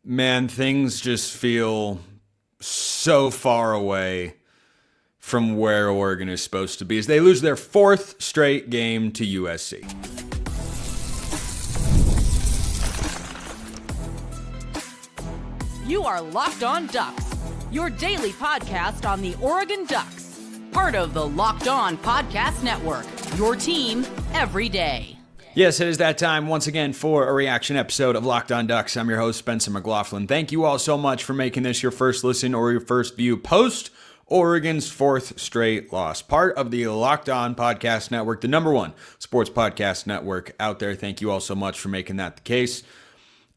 Man, things just feel so far away from where Oregon is supposed to be as they lose their fourth straight game to USC. You are Locked On Ducks, your daily podcast on the Oregon Ducks, part of the Locked On Podcast Network, your team every day. Yes, it is that time once again for a reaction episode of Locked On Ducks. I'm your host, Spencer McLaughlin. Thank you all so much for making this your first listen or your first view post Oregon's fourth straight loss. Part of the Locked On Podcast Network, the number one sports podcast network out there. Thank you all so much for making that the case.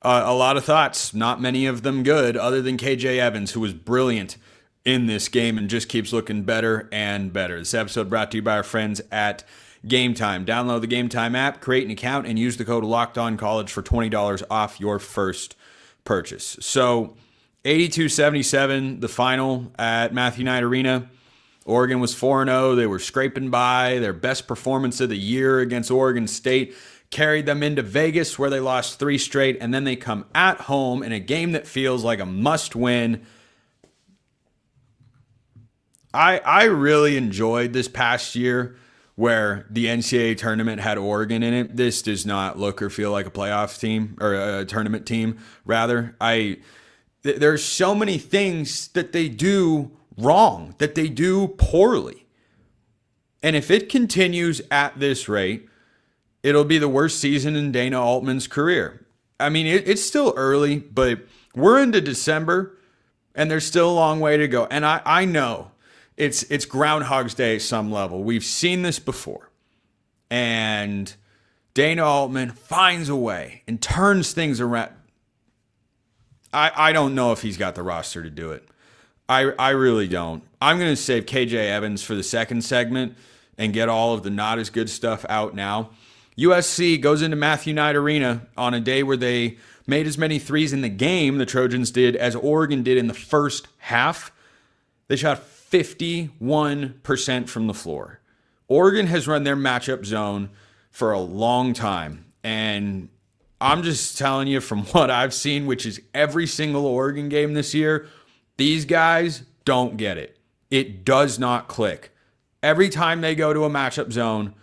A lot of thoughts, not many of them good, other than KJ Evans, who was brilliant in this game and just keeps looking better and better. This episode brought to you by our friends at Game Time. Download the Game Time app, create an account, and use the code LOCKEDONCollege for $20 off your first purchase. So, 82-77, the final at Matthew Knight Arena. Oregon was 4-0. They were scraping by. Their best performance of the year against Oregon State carried them into Vegas, where they lost 3 straight, and then they come at home in a game that feels like a must-win. I really enjoyed this past year where the NCAA tournament had Oregon in it. This does not look or feel like a playoff team, or a tournament team, rather. There's so many things that they do wrong, that they do poorly. And if it continues at this rate, it'll be the worst season in Dana Altman's career. I mean, it's still early, but we're into December, and there's still a long way to go. And I know it's Groundhog's Day at some level. We've seen this before. And Dana Altman finds a way and turns things around. I don't know if he's got the roster to do it. I really don't. I'm going to save KJ Evans for the second segment and get all of the not as good stuff out now. USC goes into Matthew Knight Arena on a day where they made as many threes in the game, the Trojans did, as Oregon did in the first half. They shot 51% from the floor. Oregon has run their matchup zone for a long time. And I'm just telling you from what I've seen, which is every single Oregon game this year, these guys don't get it. It does not click. Every time they go to a matchup zone,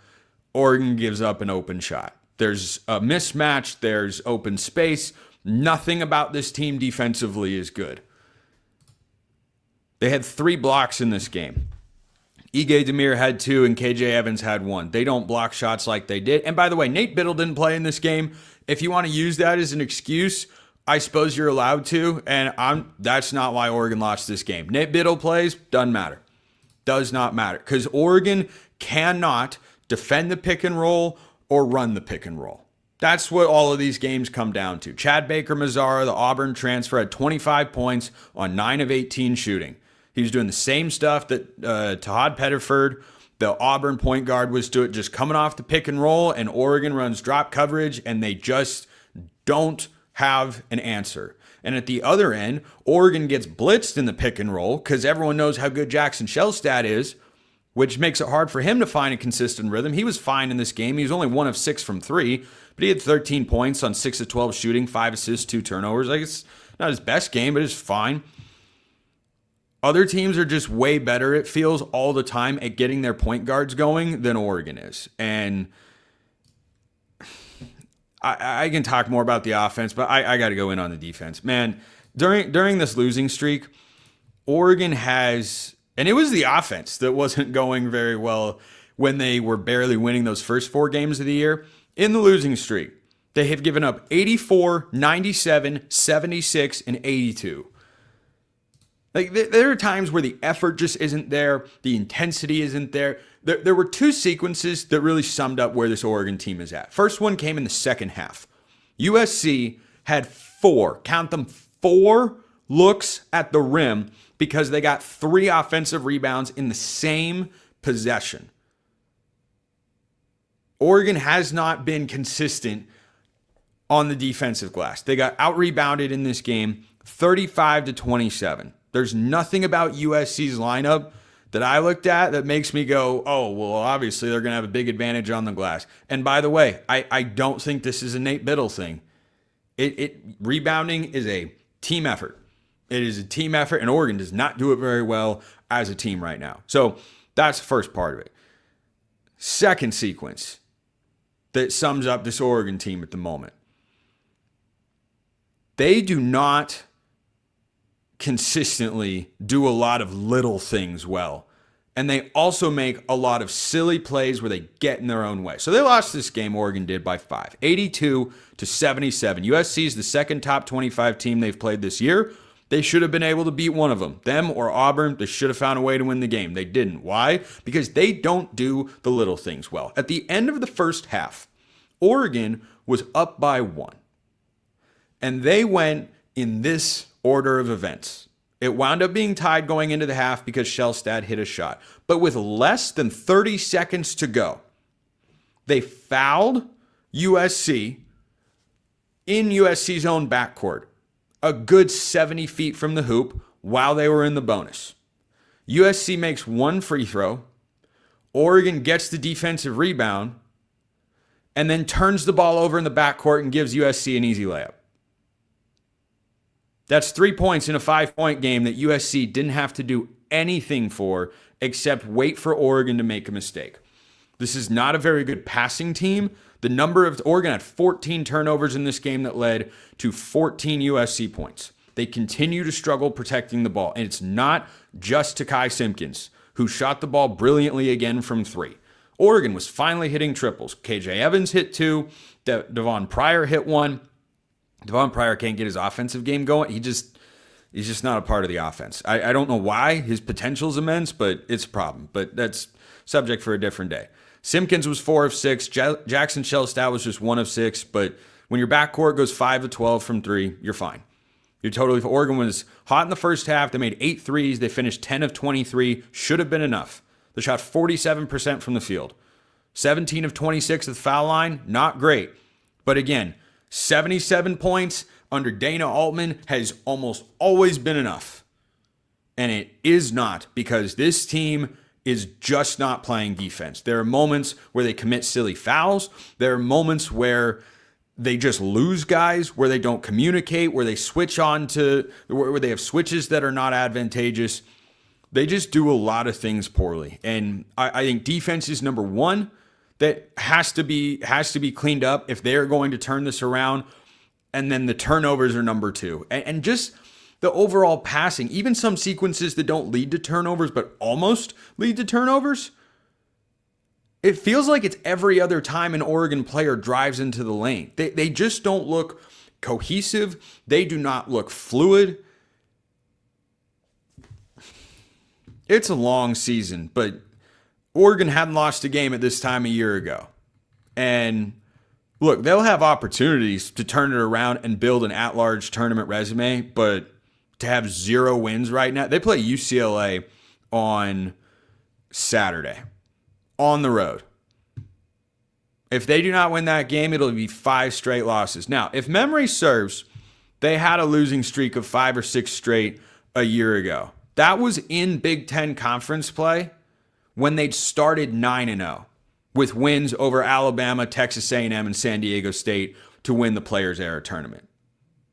Oregon gives up an open shot. There's a mismatch. There's open space. Nothing about this team defensively is good. They had 3 blocks in this game. Ige Demir had 2 and KJ Evans had 1. They don't block shots like they did. And by the way, Nate Biddle didn't play in this game. If you want to use that as an excuse, I suppose you're allowed to. And that's not why Oregon lost this game. Nate Biddle plays, doesn't matter. Does not matter. Because Oregon cannot defend the pick and roll or run the pick and roll. That's what all of these games come down to. Chad Baker-Mazara, the Auburn transfer, had 25 points on 9 of 18 shooting. He was doing the same stuff that Todd Pettiford, the Auburn point guard, was doing, just coming off the pick and roll, and Oregon runs drop coverage, and they just don't have an answer. And at the other end, Oregon gets blitzed in the pick and roll because everyone knows how good Jackson Shellstat is, which makes it hard for him to find a consistent rhythm. He was fine in this game. He was only 1 of 6 from 3, but he had 13 points on 6 of 12 shooting, 5 assists, 2 turnovers. Like, it's not his best game, but it's fine. Other teams are just way better, it feels, all the time at getting their point guards going than Oregon is. And I can talk more about the offense, but I got to go in on the defense. Man, during this losing streak, Oregon has, and it was the offense that wasn't going very well when they were barely winning those first 4 games of the year. In the losing streak, they have given up 84, 97, 76, and 82. Like, there are times where the effort just isn't there. The intensity isn't there. There were 2 sequences that really summed up where this Oregon team is at. First one came in the second half. USC had 4, count them, 4 looks at the rim because they got 3 offensive rebounds in the same possession. Oregon has not been consistent on the defensive glass. They got out-rebounded in this game 35-27. There's nothing about USC's lineup that I looked at that makes me go, oh, well, obviously they're going to have a big advantage on the glass. And by the way, I don't think this is a Nate Biddle thing. Rebounding is a team effort. It is a team effort, and Oregon does not do it very well as a team right now. So that's the first part of it. Second sequence that sums up this Oregon team at the moment. They do not consistently do a lot of little things well. And they also make a lot of silly plays where they get in their own way. So they lost this game, Oregon did, by 5, 82-77. USC is the second top 25 team they've played this year. They should have been able to beat one of them. Them or Auburn, they should have found a way to win the game. They didn't. Why? Because they don't do the little things well. At the end of the first half, Oregon was up by 1. And they went in this order of events. It wound up being tied going into the half because Shellstad hit a shot. But with less than 30 seconds to go, they fouled USC in USC's own backcourt, a good 70 feet from the hoop while they were in the bonus. USC makes one free throw. Oregon gets the defensive rebound and then turns the ball over in the backcourt and gives USC an easy layup. That's 3 points in a 5-point game that USC didn't have to do anything for except wait for Oregon to make a mistake. This is not a very good passing team. The number of Oregon had 14 turnovers in this game that led to 14 USC points. They continue to struggle protecting the ball. And it's not just Takai Simpkins, who shot the ball brilliantly again from 3. Oregon was finally hitting triples. KJ Evans hit 2. Devon Pryor hit 1. Devon Pryor can't get his offensive game going. He's just not a part of the offense. I don't know why. His potential's immense, but it's a problem. But that's subject for a different day. Simpkins was 4 of 6. Jackson Shellstad was just 1 of 6. But when your backcourt goes 5 of 12 from 3, you're fine. You're totally fine. Oregon was hot in the first half. They made 8 threes. They finished 10 of 23. Should have been enough. They shot 47% from the field. 17 of 26 at the foul line. Not great. But again, 77 points under Dana Altman has almost always been enough. And it is not, because this team is just not playing defense. There are moments where they commit silly fouls. There are moments where they just lose guys, where they don't communicate, where they switch on to, where they have switches that are not advantageous. They just do a lot of things poorly. And I think defense is number one. That has to be cleaned up if they're going to turn this around. And then the turnovers are number 2. And just the overall passing, even some sequences that don't lead to turnovers but almost lead to turnovers. It feels like it's every other time an Oregon player drives into the lane. They just don't look cohesive. They do not look fluid. It's a long season, but Oregon hadn't lost a game at this time a year ago. And look, they'll have opportunities to turn it around and build an at-large tournament resume, but to have 0 wins right now, they play UCLA on Saturday on the road. If they do not win that game, it'll be 5 straight losses. Now, if memory serves, they had a losing streak of 5 or 6 straight a year ago. That was in Big Ten conference play when they'd started 9-0 with wins over Alabama, Texas A&M, and San Diego State to win the Players Era tournament.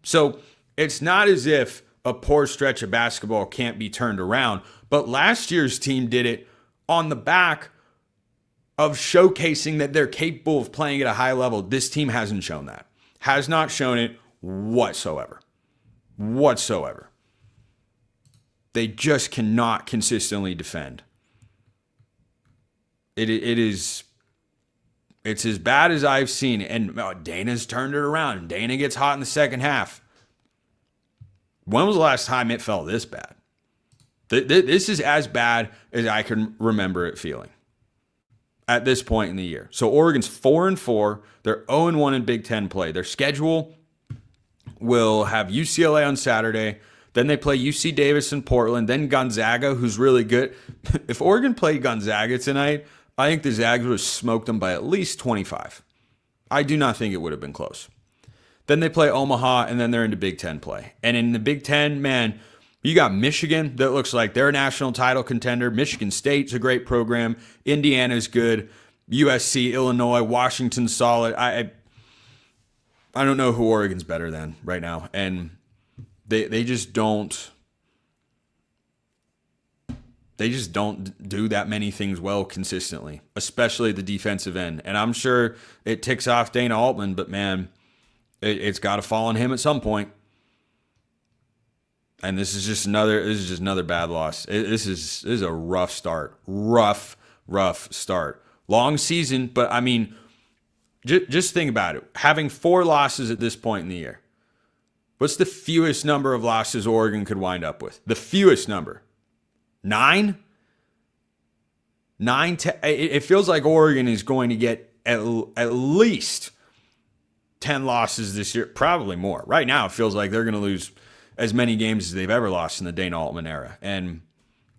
So it's not as if a poor stretch of basketball can't be turned around, but last year's team did it on the back of showcasing that they're capable of playing at a high level. This team hasn't shown that. Has not shown it whatsoever. They just cannot consistently defend. It's as bad as I've seen. And Dana's turned it around. Dana gets hot in the second half. When was the last time it felt this bad? This is as bad as I can remember it feeling at this point in the year. So Oregon's 4-4. They're 0-1 in Big Ten play. Their schedule will have UCLA on Saturday. Then they play UC Davis in Portland. Then Gonzaga, who's really good. If Oregon played Gonzaga tonight, I think the Zags would have smoked them by at least 25. I do not think it would have been close. Then they play Omaha, and then they're into Big Ten play. And in the Big Ten, man, you got Michigan that looks like they're a national title contender. Michigan State's a great program. Indiana's good. USC, Illinois, Washington's solid. I don't know who Oregon's better than right now. And They just don't. They just don't do that many things well consistently, especially at the defensive end. And I'm sure it ticks off Dana Altman, but man, it's got to fall on him at some point. And this is just another bad loss. This is a rough start. Rough start. Long season, but I mean, just think about it. Having 4 losses at this point in the year. What's the fewest number of losses Oregon could wind up with? The fewest number. 9? 9, 10. It feels like Oregon is going to get at least 10 losses this year. Probably more. Right now, it feels like they're going to lose as many games as they've ever lost in the Dana Altman era. And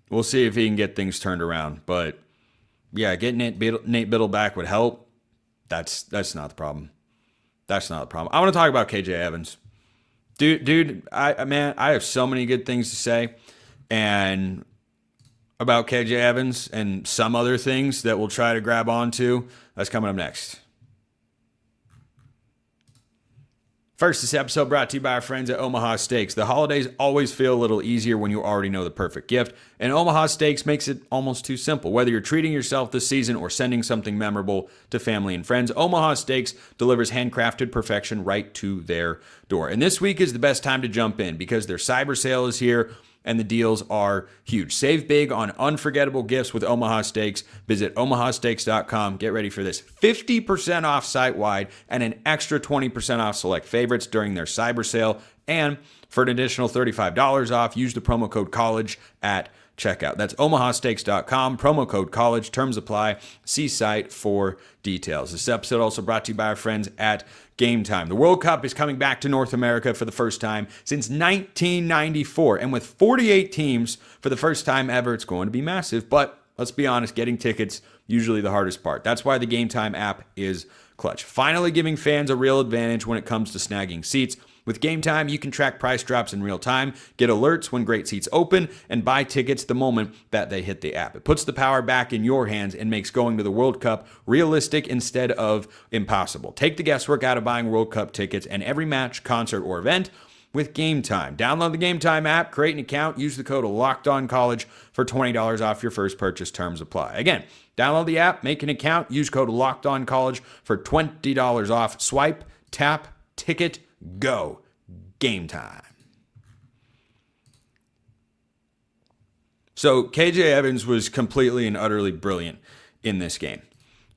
we'll see if he can get things turned around. But, yeah, getting Nate Biddle back would help. That's not the problem. That's not the problem. I want to talk about KJ Evans. Dude, I have so many good things to say. And about KJ Evans and some other things that we'll try to grab onto. That's coming up next. First, this episode brought to you by our friends at Omaha Steaks. The holidays always feel a little easier when you already know the perfect gift, and Omaha Steaks makes it almost too simple. Whether you're treating yourself this season or sending something memorable to family and friends, Omaha Steaks delivers handcrafted perfection right to their door. And this week is the best time to jump in because their cyber sale is here, and the deals are huge. Save big on unforgettable gifts with Omaha Steaks. Visit omahasteaks.com. Get ready for this. 50% off site-wide and an extra 20% off select favorites during their cyber sale. And for an additional $35 off, use the promo code COLLEGE at checkout. That's omahasteaks.com, promo code COLLEGE. Terms apply. See site for details. This episode also brought to you by our friends at Game Time. The World Cup is coming back to North America for the first time since 1994. And with 48 teams for the first time ever, it's going to be massive. But let's be honest, getting tickets, usually the hardest part. That's why the Game Time app is clutch. Finally giving fans a real advantage when it comes to snagging seats. With Game Time, you can track price drops in real time, get alerts when great seats open, and buy tickets the moment that they hit the app. It puts the power back in your hands and makes going to the World Cup realistic instead of impossible. Take the guesswork out of buying World Cup tickets and every match, concert, or event with Game Time. Download the Game Time app, create an account, use the code LOCKEDONCOLLEGE for $20 off your first purchase. Terms apply. Again, download the app, make an account, use code LOCKEDONCOLLEGE for $20 off. Swipe, tap, ticket, go. Game Time. So KJ Evans was completely and utterly brilliant in this game.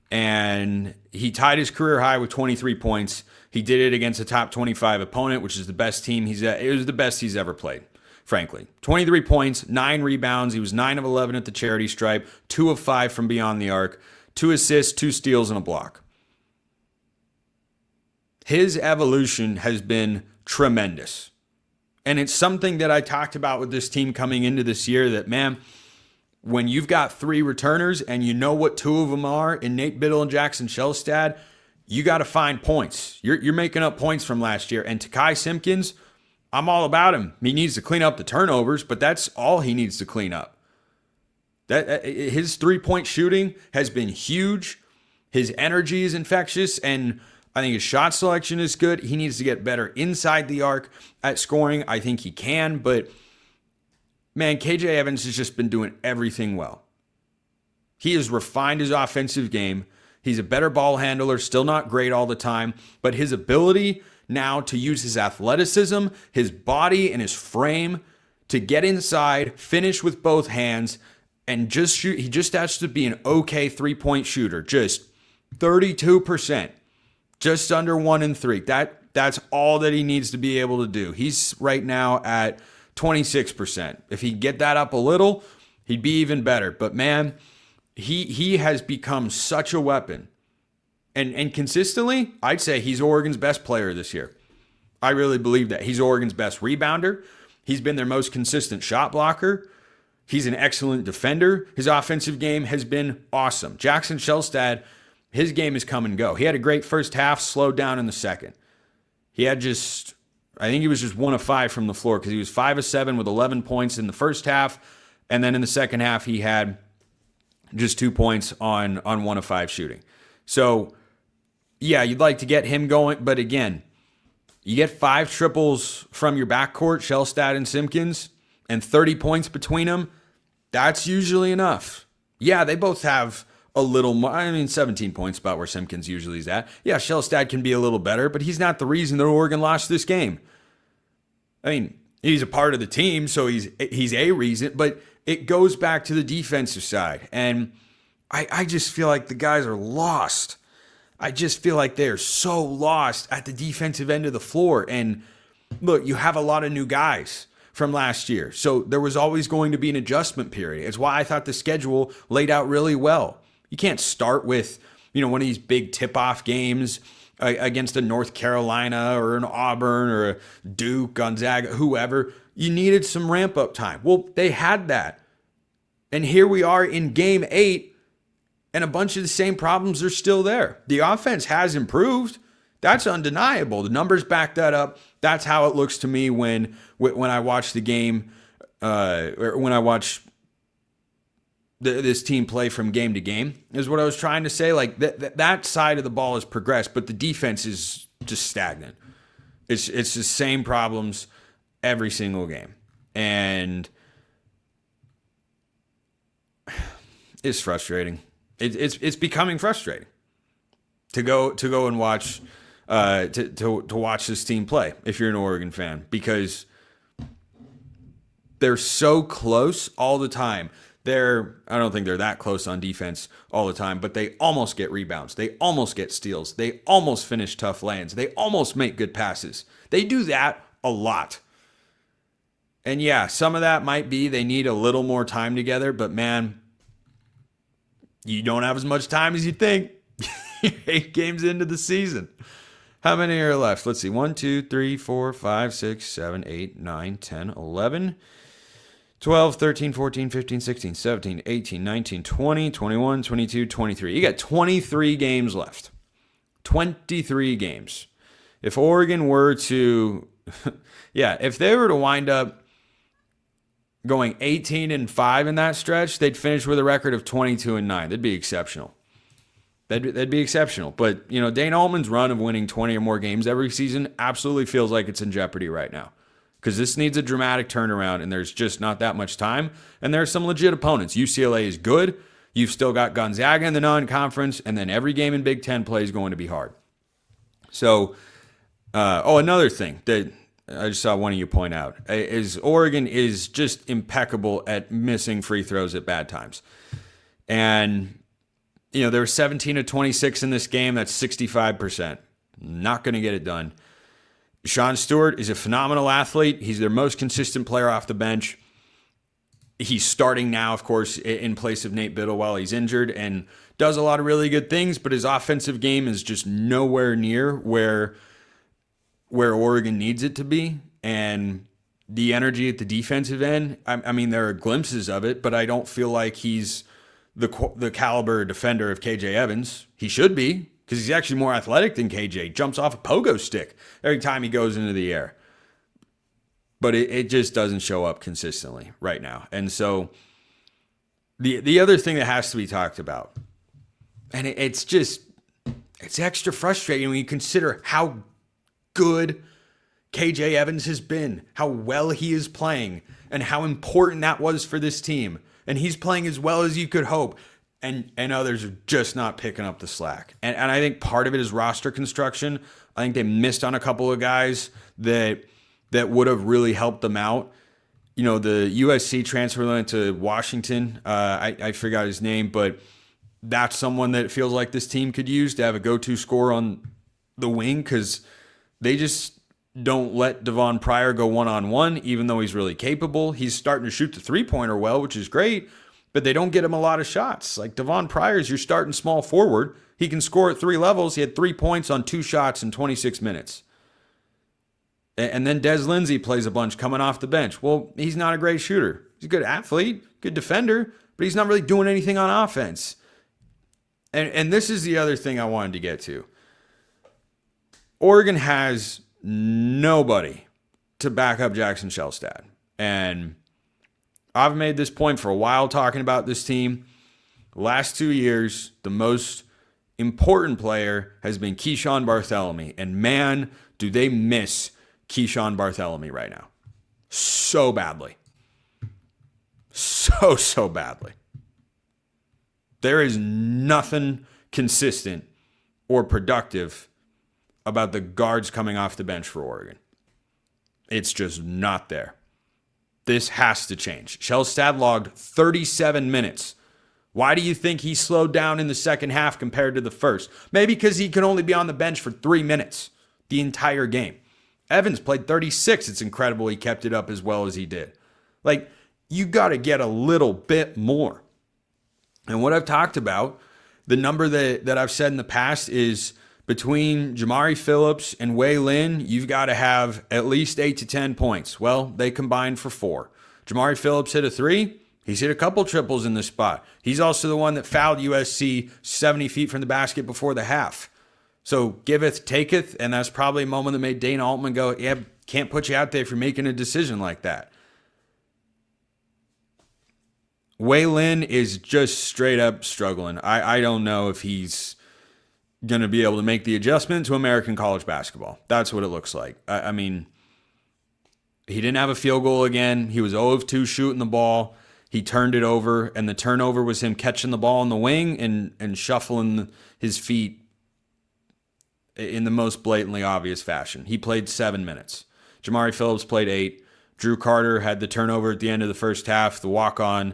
And he tied his career high with 23 points. He did it against a top 25 opponent, which is the best team it was the best he's ever played, frankly. 23 points, 9 rebounds. He was 9 of 11 at the charity stripe, 2 of 5 from beyond the arc, 2 assists, 2 steals, and a block. His evolution has been tremendous. And it's something that I talked about with this team coming into this year that, man, when you've got 3 returners and you know what 2 of them are in Nate Biddle and Jackson Shellstad, you got to find points. You're making up points from last year. And Takai Simpkins, I'm all about him. He needs to clean up the turnovers, but that's all he needs to clean up. His 3-point shooting has been huge. His energy is infectious, and I think his shot selection is good. He needs to get better inside the arc at scoring. I think he can, but man, KJ Evans has just been doing everything well. He has refined his offensive game. He's a better ball handler, still not great all the time, but his ability now to use his athleticism, his body, and his frame to get inside, finish with both hands, and just shoot. He just has to be an okay 3-point shooter. Just 32%. Just under 1 in 3. That's all that he needs to be able to do. He's right now at 26%. If he get that up a little, he'd be even better. But man, he has become such a weapon. And consistently, I'd say he's Oregon's best player this year. I really believe that. He's Oregon's best rebounder. He's been their most consistent shot blocker. He's an excellent defender. His offensive game has been awesome. Jackson Shellstad, his game is come and go. He had a great first half, slowed down in the second. He had I think he was just 1 of 5 from the floor because he was 5 of 7 with 11 points in the first half. And then in the second half, he had just 2 points on 1 of 5 shooting. So, yeah, you'd like to get him going. But again, You get 5 triples from your backcourt, Shellstad and Simpkins, and 30 points between them. That's usually enough. Yeah, they both have a little more. 17 points about where Simpkins usually is at. Yeah, Shellstad can be a little better, but he's not the reason that Oregon lost this game. He's a part of the team, so he's a reason, but it goes back to the defensive side. And I just feel like the guys are lost. I just feel like they're so lost at the defensive end of the floor. And look, you have a lot of new guys from last year, so there was always going to be an adjustment period. It's why I thought the schedule laid out really well. You can't start with, one of these big tip-off games against a North Carolina or an Auburn or a Duke, Gonzaga, whoever. You needed some ramp-up time. Well, they had that. And here we are in Game 8, and a bunch of the same problems are still there. The offense has improved. That's undeniable. The numbers back that up. That's how it looks to me when I watch the game, or when I watch this team play from game to game, is what I was trying to say. Like that side of the ball has progressed, but the defense is just stagnant. It's the same problems every single game, and it's frustrating. It's becoming frustrating to go and watch to watch this team play if you're an Oregon fan, because they're so close all the time. I don't think they're that close on defense all the time, but they almost get rebounds. They almost get steals. They almost finish tough lanes. They almost make good passes. They do that a lot. And yeah, some of that might be they need a little more time together, but man, you don't have as much time as you think. 8 games into the season. How many are left? Let's see. 1, 2, 3, 4, 5, 6, 7, 8, 9, 10, 11, 12, 13, 14, 15, 16, 17, 18, 19, 20, 21, 22, 23. You got 23 games left. 23 games. If Oregon were to, if they were to wind up going 18-5 in that stretch, they'd finish with a record of 22-9. That'd be exceptional. That'd be exceptional. But, Dane Altman's run of winning 20 or more games every season absolutely feels like it's in jeopardy right now, because this needs a dramatic turnaround, and there's just not that much time. And there are some legit opponents. UCLA is good. You've still got Gonzaga in the non-conference, and then every game in Big Ten play is going to be hard. So, another thing that I just saw one of you point out is Oregon is just impeccable at missing free throws at bad times. And, they were 17 of 26 in this game. That's 65%. Not going to get it done. Sean Stewart is a phenomenal athlete. He's their most consistent player off the bench. He's starting now, of course, in place of Nate Biddle while he's injured, and does a lot of really good things, but his offensive game is just nowhere near where Oregon needs it to be. And the energy at the defensive end, there are glimpses of it, but I don't feel like he's the caliber defender of KJ Evans. He should be, because he's actually more athletic than KJ. Jumps off a pogo stick every time he goes into the air. But it just doesn't show up consistently right now. And so the other thing that has to be talked about, and it's extra frustrating when you consider how good KJ Evans has been, how well he is playing, and how important that was for this team. And he's playing as well as you could hope. And others are just not picking up the slack. And I think part of it is roster construction. I think they missed on a couple of guys that would have really helped them out. The USC transfer went to Washington. I forgot his name, but that's someone that feels like this team could use to have a go-to scorer on the wing, because they just don't let Devon Pryor go one-on-one, even though he's really capable. He's starting to shoot the three-pointer well, which is great, but they don't get him a lot of shots. Like Devon Pryor's your starting small forward. He can score at 3 levels. He had 3 points on 2 shots in 26 minutes. And then Des Lindsey plays a bunch coming off the bench. Well, he's not a great shooter. He's a good athlete, good defender, but he's not really doing anything on offense. And this is the other thing I wanted to get to. Oregon has nobody to back up Jackson Shellstad. And I've made this point for a while talking about this team. The last 2 years, the most important player has been Keyshawn Bartholomew. And man, do they miss Keyshawn Bartholomew right now? So badly. So badly. There is nothing consistent or productive about the guards coming off the bench for Oregon. It's just not there. This has to change. Shellstad logged 37 minutes. Why do you think he slowed down in the second half compared to the first? Maybe because he could only be on the bench for 3 minutes the entire game. Evans played 36. It's incredible he kept it up as well as he did. Like, you got to get a little bit more. And what I've talked about, the number that I've said in the past is between Jamari Phillips and Wei Lin, you've got to have at least 8 to 10 points. Well, they combined for 4. Jamari Phillips hit a 3. He's hit a couple triples in this spot. He's also the one that fouled USC 70 feet from the basket before the half. So giveth, taketh, and that's probably a moment that made Dana Altman go, yeah, can't put you out there if you're making a decision like that. Wei Lin is just straight up struggling. I don't know if he's going to be able to make the adjustment to American college basketball. That's what it looks like. I mean, he didn't have a field goal again. He was 0 of 2 shooting the ball. He turned it over, and the turnover was him catching the ball on the wing and shuffling his feet in the most blatantly obvious fashion. He played 7 minutes. Jamari Phillips played 8. Drew Carter had the turnover at the end of the first half, the walk-on.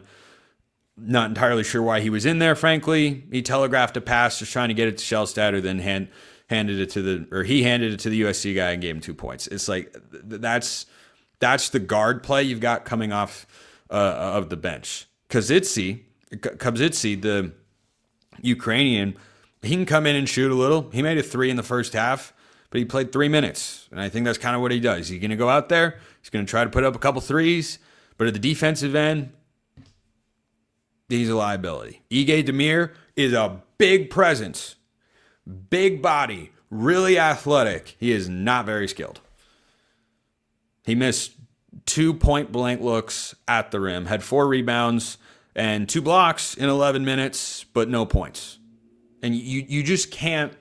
Not entirely sure why he was in there, frankly. He telegraphed a pass, just trying to get it to Shellstad, then handed it to the USC guy and gave him 2 points. It's like that's the guard play you've got coming off of the bench. Kazitsi, the Ukrainian, he can come in and shoot a little. He made a 3 in the first half, but he played 3 minutes, and I think that's kind of what he does. He's going to go out there, he's going to try to put up a couple threes, but at the defensive end, he's a liability. Ige Demir is a big presence, big body, really athletic. He is not very skilled. He missed 2 point-blank looks at the rim, had 4 rebounds and 2 blocks in 11 minutes, but no points. And you just can't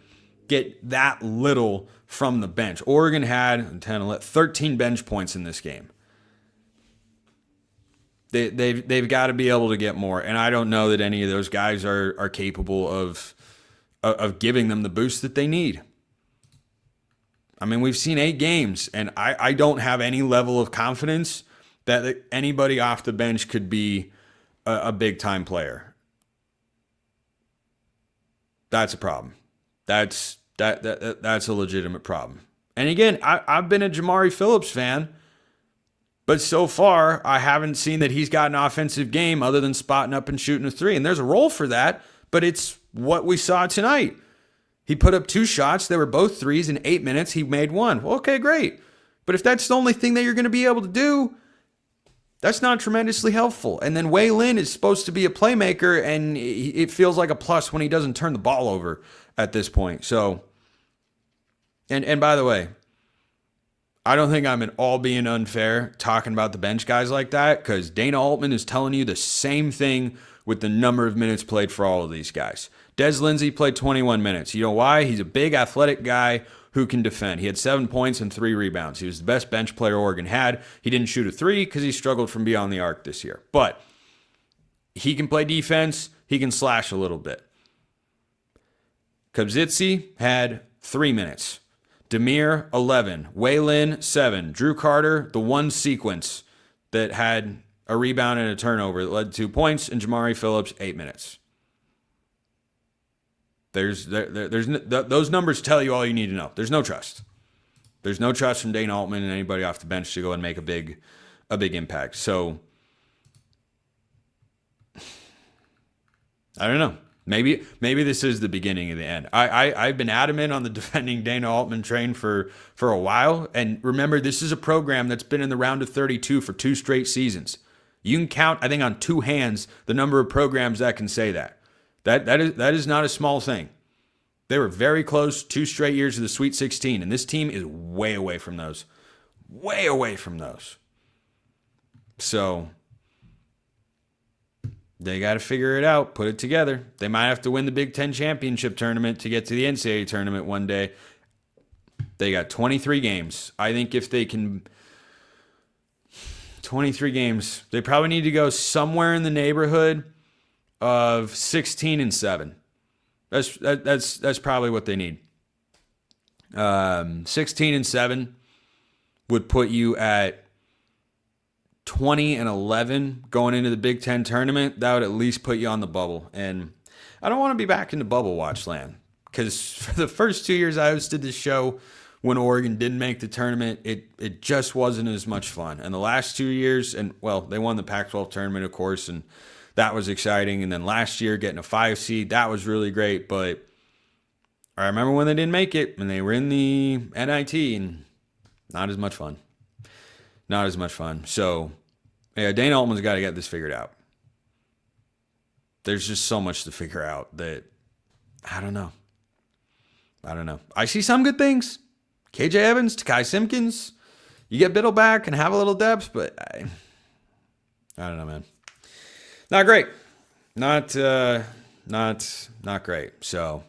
get that little from the bench. Oregon had 13 bench points in this game. They've got to be able to get more, and I don't know that any of those guys are capable of giving them the boost that they need. I mean, we've seen 8 games, and I don't have any level of confidence that anybody off the bench could be a big-time player. That's a problem. That's a legitimate problem. And again, I've been a Jamari Phillips fan, but so far, I haven't seen that he's got an offensive game other than spotting up and shooting a 3. And there's a role for that, but it's what we saw tonight. He put up 2 shots. They were both 3s in 8 minutes. He made 1. Well, okay, great. But if that's the only thing that you're going to be able to do, that's not tremendously helpful. And then Wei Lin is supposed to be a playmaker, and it feels like a plus when he doesn't turn the ball over at this point. So, and by the way, I don't think I'm at all being unfair talking about the bench guys like that, because Dana Altman is telling you the same thing with the number of minutes played for all of these guys. Des Lindsey played 21 minutes. You know why? He's a big athletic guy who can defend. He had 7 points and 3 rebounds. He was the best bench player Oregon had. He didn't shoot a 3 because he struggled from beyond the arc this year. But he can play defense. He can slash a little bit. Kobzitsi had 3 minutes. Demir, 11. Wei Lin, 7. Drew Carter, the one sequence that had a rebound and a turnover that led to 2 points, and Jamari Phillips, 8 minutes. Those numbers tell you all you need to know. There's no trust. There's no trust from Dana Altman and anybody off the bench to go and make a big impact. So I don't know. Maybe this is the beginning of the end. I've been adamant on the defending Dana Altman train for a while. And remember, this is a program that's been in the round of 32 for 2 straight seasons. You can count, I think, on 2 hands the number of programs that can say that. That is not a small thing. They were very close 2 straight years of the Sweet 16, and this team is way away from those. Way away from those. So they got to figure it out, put it together. They might have to win the Big Ten championship tournament to get to the NCAA tournament one day. They got 23 games. I think if they can 23 games, they probably need to go somewhere in the neighborhood of 16-7. That's probably what they need. 16-7 would put you at 20-11 going into the Big Ten tournament. That would at least put you on the bubble. And I don't want to be back into bubble watch land, because for the first 2 years I hosted this show, when Oregon didn't make the tournament, it just wasn't as much fun. And the last 2 years, and well, they won the Pac-12 tournament, of course, and that was exciting. And then last year, getting a 5 seed, that was really great. But I remember when they didn't make it, and they were in the NIT, and not as much fun. Not as much fun. So, yeah, Dana Altman's got to get this figured out. There's just so much to figure out that I don't know. I see some good things. KJ Evans, Takai Simpkins. You get Biddle back and have a little depth, but I don't know, man. Not great. Not great. So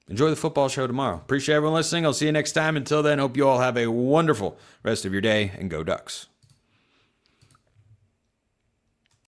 enjoy the football show tomorrow. Appreciate everyone listening. I'll see you next time. Until then, hope you all have a wonderful rest of your day, and go Ducks.